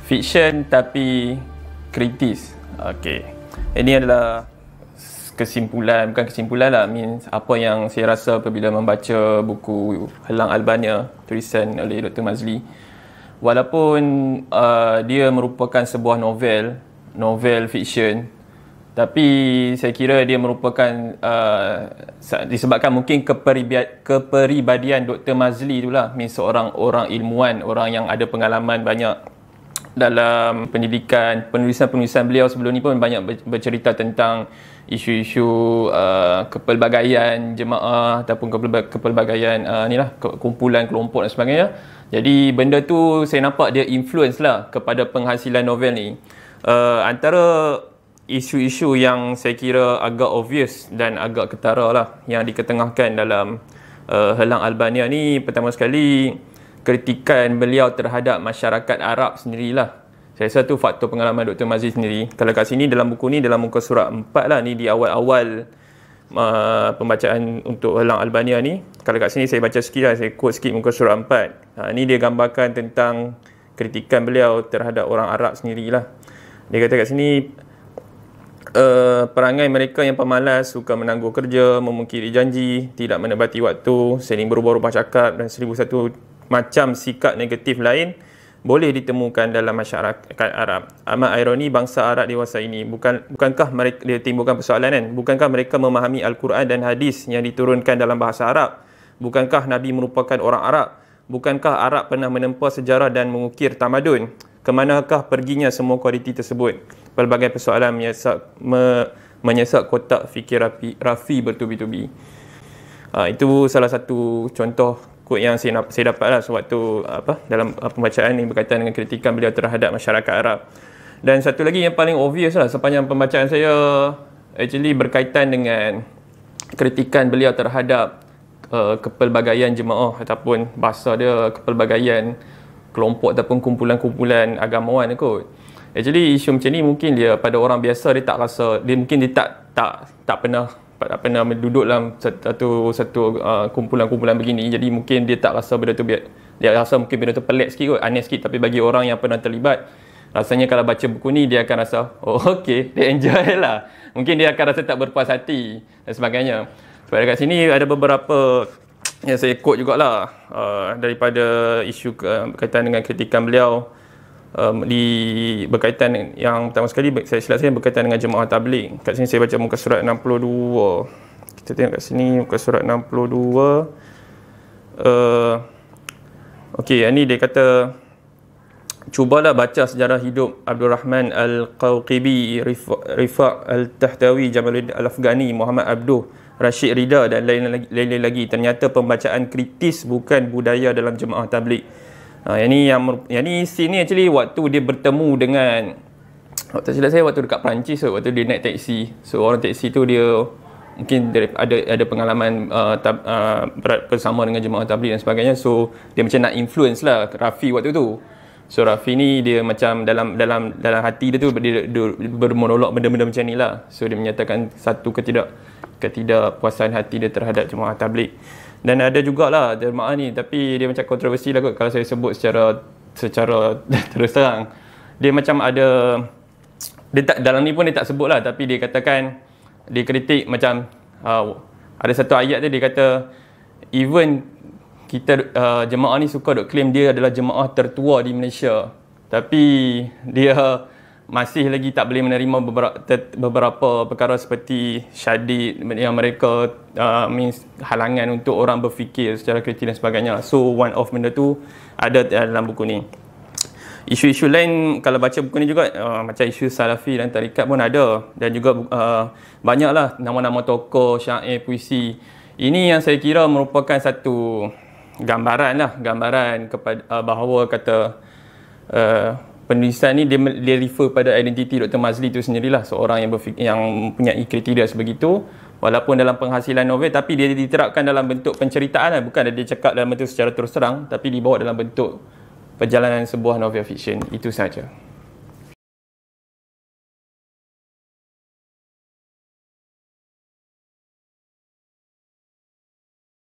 fiction tapi kritis. Okey. Ini adalah kesimpulan, bukan kesimpulan lah, means apa yang saya rasa apabila membaca buku Helang Albania tulisan oleh Dr. Mazli. Walaupun dia merupakan sebuah novel fiction, tapi saya kira dia merupakan disebabkan mungkin kepribadian Dr. Mazli itulah, means seorang orang ilmuwan, orang yang ada pengalaman banyak dalam pendidikan. Penulisan-penulisan beliau sebelum ni pun banyak bercerita tentang isu-isu kepelbagaian jemaah ataupun kepelbagaian kumpulan kelompok dan sebagainya. Jadi benda tu saya nampak dia influence lah kepada penghasilan novel ni. Antara isu-isu yang saya kira agak obvious dan agak ketara lah yang diketengahkan dalam Helang Albania ni, pertama sekali kritikan beliau terhadap masyarakat Arab sendirilah. Saya rasa tu faktor pengalaman Dr. Mazli sendiri. Kalau kat sini dalam buku ni, dalam muka surat 4 lah, ni di awal-awal pembacaan untuk Helang Albania ni. Kalau kat sini saya baca sikit lah, saya quote sikit muka surat 4. Ni dia gambarkan tentang kritikan beliau terhadap orang Arab sendirilah. Dia kata kat sini, perangai mereka yang pemalas, suka menangguh kerja, memungkiri janji, tidak menepati waktu, sering berubah-ubah cakap dan 1001 macam sikap negatif lain boleh ditemukan dalam masyarakat Arab. Amat ironi bangsa Arab dewasa ini. Bukankah mereka, dia timbulkan persoalan kan? Bukankah mereka memahami Al-Quran dan hadis yang diturunkan dalam bahasa Arab? Bukankah Nabi merupakan orang Arab? Bukankah Arab pernah menempa sejarah dan mengukir tamadun? Kemanakah perginya semua kualiti tersebut? Pelbagai persoalan menyesak kotak fikir Rafi bertubi-tubi. Itu salah satu contoh quote yang saya dapat lah sewaktu dalam pembacaan ini berkaitan dengan kritikan beliau terhadap masyarakat Arab. Dan satu lagi yang paling obvious lah sepanjang pembacaan saya, actually berkaitan dengan kritikan beliau terhadap kepelbagaian jemaah ataupun bahasa dia kepelbagaian kelompok ataupun kumpulan-kumpulan agamawan kot. Actually isu macam ni mungkin dia pada orang biasa dia tak rasa, dia mungkin dia tak pernah duduk dalam satu kumpulan-kumpulan begini. Jadi mungkin dia tak rasa benda tu, dia rasa mungkin benda tu pelik sikit kot, aneh sikit. Tapi bagi orang yang pernah terlibat, rasanya kalau baca buku ni dia akan rasa oh okey, dia enjoy lah. Mungkin dia akan rasa tak berpuas hati dan sebagainya. Sebab dekat sini ada beberapa yang saya quote jugalah daripada isu berkaitan dengan kritikan beliau berkaitan yang pertama sekali saya silap saya berkaitan dengan jemaah tabligh. Kat sini saya baca muka surat 62. Kita tengok kat sini muka surat 62. Okey, ini dia kata, cubalah baca sejarah hidup Abdul Rahman Al-Qawqibi, Rifaq Al-Tahtawi, Jamaluddin Al-Afghani, Muhammad Abduh, Rashid Rida dan lain-lain lagi. Ternyata pembacaan kritis bukan budaya dalam jemaah tabligh. Yang ni scene ni actually waktu dia bertemu dengan, tak silap saya waktu dekat Perancis, waktu dia naik taksi. So orang taksi tu dia mungkin ada pengalaman bersama dengan jemaah tabligh dan sebagainya. So dia macam nak influence lah Rafi waktu tu. So Rafi ni dia macam dalam hati dia tu dia bermonolog benda-benda macam ni lah. So dia menyatakan satu ketidakpuasan hati dia terhadap jemaah tabligh. Dan ada jugalah jemaah ni, tapi dia macam kontroversi lah kot kalau saya sebut secara terus terang. Dia macam ada, dia tak, dalam ni pun dia tak sebut lah, tapi dia katakan, dia kritik macam ada satu ayat tu dia kata even kita jemaah ni suka duk claim dia adalah jemaah tertua di Malaysia, tapi dia masih lagi tak boleh menerima beberapa perkara seperti syadid yang mereka means halangan untuk orang berfikir secara kritis dan sebagainya. So one of benda tu ada dalam buku ni. Isu-isu lain kalau baca buku ni juga macam isu salafi dan tarikat pun ada, dan juga banyaklah nama-nama tokoh, syair, puisi. Ini yang saya kira merupakan satu gambaran kepada bahawa kata penulisan ni dia refer pada identiti Dr. Mazli itu sendirilah, seorang yang mempunyai kriteria sebegitu, walaupun dalam penghasilan novel, tapi dia diterapkan dalam bentuk penceritaan lah. Bukan dia cakap dalam bentuk secara terus terang, tapi dibawa dalam bentuk perjalanan sebuah novel fiction. Itu saja.